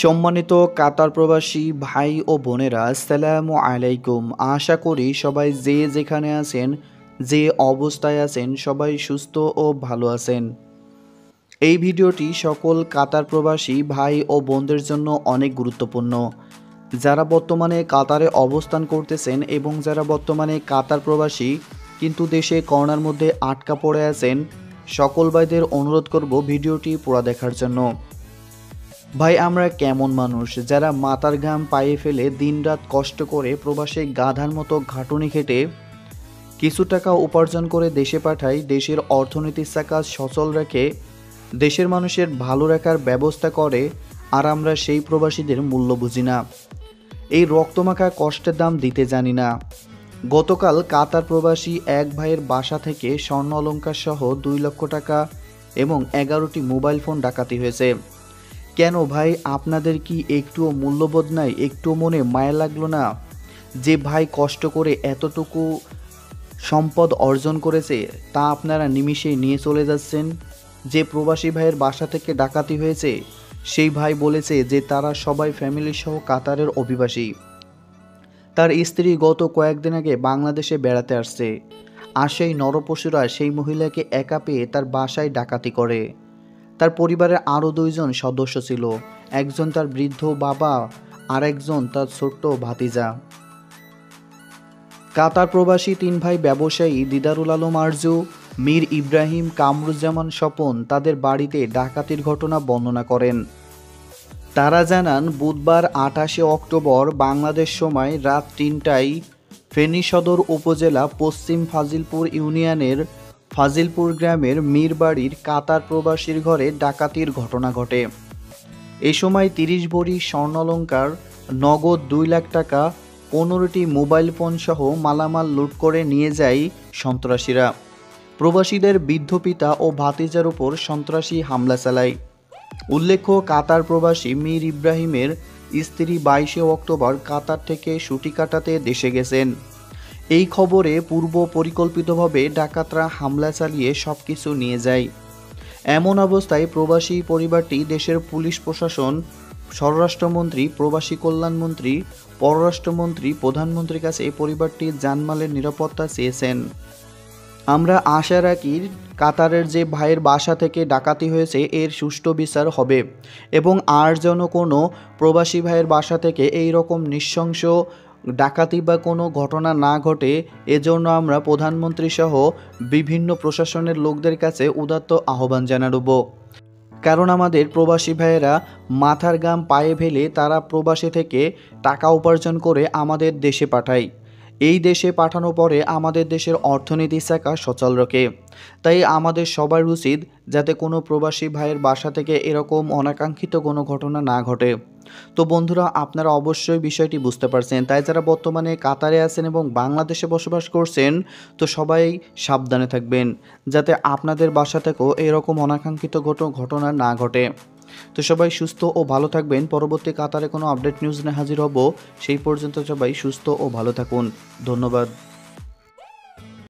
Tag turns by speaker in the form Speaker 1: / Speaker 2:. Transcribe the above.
Speaker 1: সম্মানিত কাতার প্রবাসী ভাই ও বোনেরা, আসসালামু আলাইকুম। আশা করি সবাই যে যেখানে আছেন, যে অবস্থায় আছেন, সবাই সুস্থ ও ভালো আছেন। এই ভিডিওটি সকল কাতার প্রবাসী ভাই ও বোনদের জন্য অনেক গুরুত্বপূর্ণ। যারা বর্তমানে কাতারে অবস্থান করতেছেন এবং যারা বর্তমানে কাতার প্রবাসী কিন্তু দেশে করোনার মধ্যে আটকা পড়ে আছেন, সকল ভাইদের অনুরোধ করব ভিডিওটি পুরো দেখার জন্য। ভাই, আমরা কেমন মানুষ যারা মাথার ঘাম পায়ে ফেলে দিনরাত কষ্ট করে প্রবাসে গাধার মতো খাটুনি খেটে কিছু টাকা উপার্জন করে দেশে পাঠাই, দেশের অর্থনীতির চাকা সচল রেখে দেশের মানুষের ভালো রাখার ব্যবস্থা করে, আর আমরা সেই প্রবাসীদের মূল্য বুঝি না। এই রক্তমাখা কষ্টের দাম দিতে জানি না। গতকাল কাতার প্রবাসী এক ভাইয়ের বাসা থেকে স্বর্ণ অলংকার সহ 2 লক্ষ টাকা এবং 11টি মোবাইল ফোন ডাকাতি হয়েছে। কেন ভাই, আপনাদের কি একটুও মূল্যবোধ নাই? একটুও মনে মায়া লাগলো না? যে ভাই কষ্ট করে এতটুকু সম্পদ অর্জন করেছে তা আপনারা নিমিষেই নিয়ে চলে যাচ্ছেন। যে প্রবাসী ভাইয়ের বাসা থেকে ডাকাতি হয়েছে সেই ভাই বলেছে যে তারা সবাই ফ্যামিলি সহ কাতারের অভিবাসী। তার স্ত্রী গত কয়েকদিন আগে বাংলাদেশে বেড়াতে আসছে, আর সেই নরপশুরা সেই মহিলাকে একা পেয়ে তার বাসায় ডাকাতি করে। তার পরিবারের আরও 2 জন সদস্য ছিল, একজন তার বৃদ্ধ বাবা আর একজন তার ছোট্ট ভাতিজা। কাতার প্রবাসী 3 ভাই ব্যবসায়ী দিদারুল আলম আরজু, মীর ইব্রাহিম, কামরুজ্জামান স্বপন তাদের বাড়িতে ডাকাতির ঘটনা বর্ণনা করেন। তারা জানান, বুধবার 28 অক্টোবর বাংলাদেশ সময় রাত 3টায় ফেনী সদর উপজেলা পশ্চিম ফাজিলপুর ইউনিয়নের ফাজিলপুর গ্রামের মীর বাড়ির কাতার প্রবাসীর ঘরে ডাকাতির ঘটনা ঘটে। এই সময় 30 ভরি স্বর্ণালংকার, নগদ 2 লাখ টাকা, 15টি মোবাইল ফোন সহ মালামাল লুট করে নিয়ে যায় সন্ত্রাসীরা। প্রবাসীদের বৃদ্ধ পিতা ও ভাতিজার উপর সন্ত্রাসী হামলা চালায়। উল্লেখ্য, কাতার প্রবাসী মীর ইব্রাহিমের স্ত্রী 22 অক্টোবর কাতার থেকে ছুটি কাটাতে দেশে গেছেন। এই খবরে পূর্ব পরিকল্পিতভাবে ডাকাতরা হামলা চালিয়ে সবকিছু নিয়ে যায়। এমন অবস্থায় প্রবাসী পরিবারটি দেশের পুলিশ প্রশাসন, স্বরাষ্ট্রমন্ত্রী, প্রবাসী কল্যাণমন্ত্রী, পররাষ্ট্রমন্ত্রী, প্রধানমন্ত্রীর কাছে এই পরিবারটির জানমালের নিরাপত্তা চেয়েছেন। আমরা আশা রাখি কাতারের যে ভাইয়ের বাসা থেকে ডাকাতি হয়েছে এর সুষ্ঠু বিচার হবে এবং আর যেন কোনো প্রবাসী ভাইয়ের বাসা থেকে এই রকম নৃশংস ডাকাতি বা কোনো ঘটনা না ঘটে, এজন্য আমরা প্রধানমন্ত্রী সহ বিভিন্ন প্রশাসনের লোকদের কাছে উদাত্ত আহ্বান জানাব। কারণ আমাদের প্রবাসী ভাইয়েরা মাথার ঘাম পায়ে ফেলে তারা প্রবাসী থেকে টাকা উপার্জন করে আমাদের দেশে পাঠায়। এই দেশে পাঠানোর পরে আমাদের দেশের অর্থনীতির চাকা সচল রাখে। তাই আমাদের সবার উচিত যাতে কোনো প্রবাসী ভাইয়ের বাসা থেকে এরকম অনাকাঙ্ক্ষিত কোনো ঘটনা না ঘটে। তো বন্ধুরা, আপনারা অবশ্যই বিষয়টি বুঝতে পারছেন। তাই যারা বর্তমানে কাতারে আছেন এবং বাংলাদেশে বসবাস করছেন, তো সবাই সাবধানে থাকবেন যাতে আপনাদের বাসা থেকেও এরকম অনাকাঙ্ক্ষিত ঘটনা না ঘটে। তো সবাই সুস্থ ও ভালো থাকবেন। পরবর্তী কাতারে কোনো আপডেট নিউজ নিয়ে হাজির হব। সেই পর্যন্ত সবাই সুস্থ ও ভালো থাকুন। ধন্যবাদ।